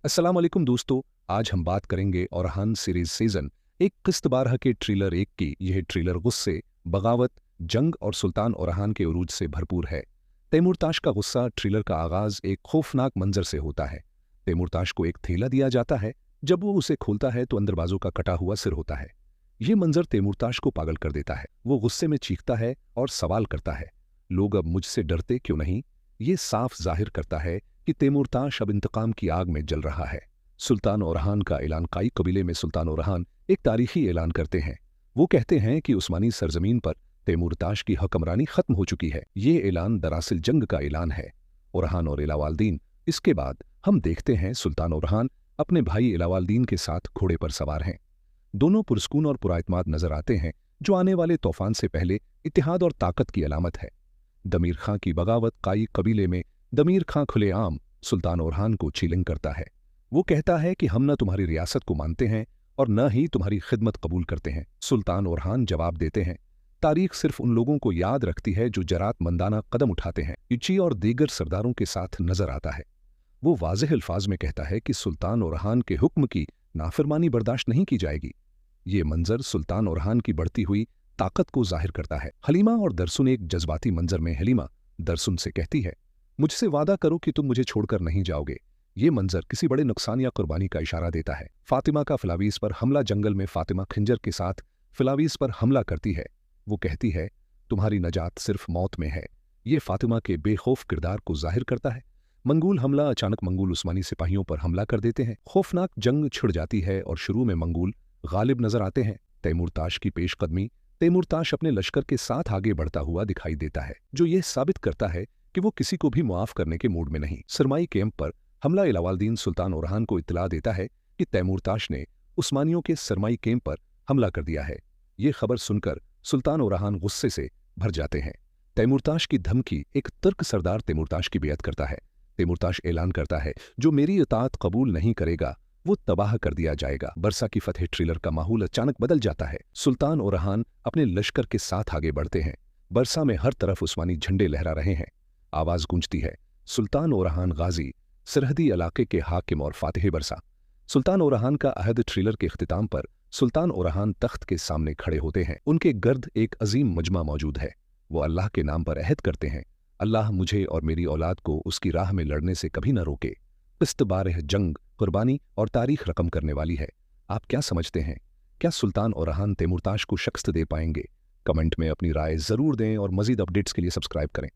अस्सलाम वालेकुम दोस्तों। आज हम बात करेंगे औरहान सीरीज सीजन एक किस्त 12 के ट्रेलर 1 की। यह ट्रेलर गुस्से, बगावत, जंग और सुल्तान औरहान के उरूज से भरपूर है। तैमूरताश का गुस्सा ट्रेलर का आगाज एक खौफनाक मंजर से होता है। तैमूरताश को एक थैला दिया जाता है। जब वो उसे खोलता है तो अंदर बाजू का कटा हुआ सिर होता है। ये मंजर तैमूरताश को पागल कर देता है। वो गुस्से में चीखता है और सवाल करता है, लोग अब मुझसे डरते क्यों नहीं? ये साफ जाहिर करता है कि तैमूरताश अब इंतकाम की आग में जल रहा है। सुल्तान औरहान का ऐलान। काई कबीले में सुल्तान औरहान एक तारीखी ऐलान करते हैं। वो कहते हैं कि उस्मानी सरजमीन पर तैमूरताश की हुक्मरानी खत्म हो चुकी है। ये ऐलान दरअसल जंग का ऐलान है। औरहान और इलावाल्दीन। इसके बाद हम देखते हैं सुल्तान औरहान अपने भाई इलावाल्दीन के साथ घोड़े पर सवार हैं। दोनों पुरस्कून और पुराइतमाद नजर आते हैं, जो आने वाले तूफान से पहले इतिहाद और ताकत की अलामत है। दमीर खां की बगावत। काई कबीले में दमीर खां खुलेआम सुल्तान औरहान को चीलिंग करता है। वो कहता है कि हम न तुम्हारी रियासत को मानते हैं और न ही तुम्हारी खिदमत कबूल करते हैं। सुल्तान औरहान जवाब देते हैं, तारीख सिर्फ उन लोगों को याद रखती है जो जरात-मंदाना कदम उठाते हैं। इची और दीगर सरदारों के साथ नजर आता है। वो वाज़ेह अल्फाज में कहता है कि सुल्तान औरहान के हुक्म की नाफरमानी बर्दाश्त नहीं की जाएगी। ये मंजर सुल्तान औरहान की बढ़ती हुई ताकत को जाहिर करता है। हलीमा और दरसुन। एक जज्बाती मंजर में हलीमा दरसुन से कहती है, मुझसे वादा करो कि तुम मुझे छोड़कर नहीं जाओगे। ये मंजर किसी बड़े नुकसान या कुर्बानी का इशारा देता है। फातिमा का फिलावीस पर हमला। जंगल में फातिमा खंजर के साथ फिलावीस पर हमला करती है। वो कहती है, तुम्हारी नजात सिर्फ मौत में है। ये फातिमा के बेखौफ किरदार को जाहिर करता है। मंगूल हमला। अचानक मंगूल उस्मानी सिपाहियों पर हमला कर देते हैं। खौफनाक जंग छिड़ जाती है और शुरू में मंगूल गालिब नजर आते हैं। तैमूरताश की पेशकदमी। तैमूरताश अपने लश्कर के साथ आगे बढ़ता हुआ दिखाई देता है, जो यह साबित करता है कि वो किसी को भी मुआफ करने के मूड में नहीं। सरमाई कैंप पर हमला। इलावाल्दीन सुल्तान औरहान को इत्तला देता है कि तैमूरताश ने उस्मानियों के सरमाई कैंप पर हमला कर दिया है। ये खबर सुनकर सुल्तान औरहान गुस्से से भर जाते हैं। तैमूरताश की धमकी। एक तुर्क सरदार तैमूरताश की बेअत करता है। तैमूरताश ऐलान करता है, जो मेरी इताअत कबूल नहीं करेगा वो तबाह कर दिया जाएगा। बरसा की फतह। ट्रेलर का माहौल अचानक बदल जाता है। सुल्तान औरहान अपने लश्कर के साथ आगे बढ़ते हैं। बरसा में हर तरफ उस्मानी झंडे लहरा रहे हैं। आवाज गूंजती है, सुल्तान औरहान गाजी, सरहदी इलाके के हाकिम और फातिह बरसा। सुल्तान औरहान का अहद। ट्रेलर के इख्तिताम पर सुल्तान औरहान तख्त के सामने खड़े होते हैं। उनके गर्द एक अजीम मजमा मौजूद है। वो अल्लाह के नाम पर अहद करते हैं, अल्लाह मुझे और मेरी औलाद को उसकी राह में लड़ने से कभी न रोके। किस्त 12 जंग, कुर्बानी और तारीख रकम करने वाली है। आप क्या समझते हैं? क्या सुल्तान औरहान तैमूरताश को शिकस्त दे पाएंगे? कमेंट में अपनी राय जरूर दें और मजीद अपडेट्स के लिए सब्सक्राइब करें।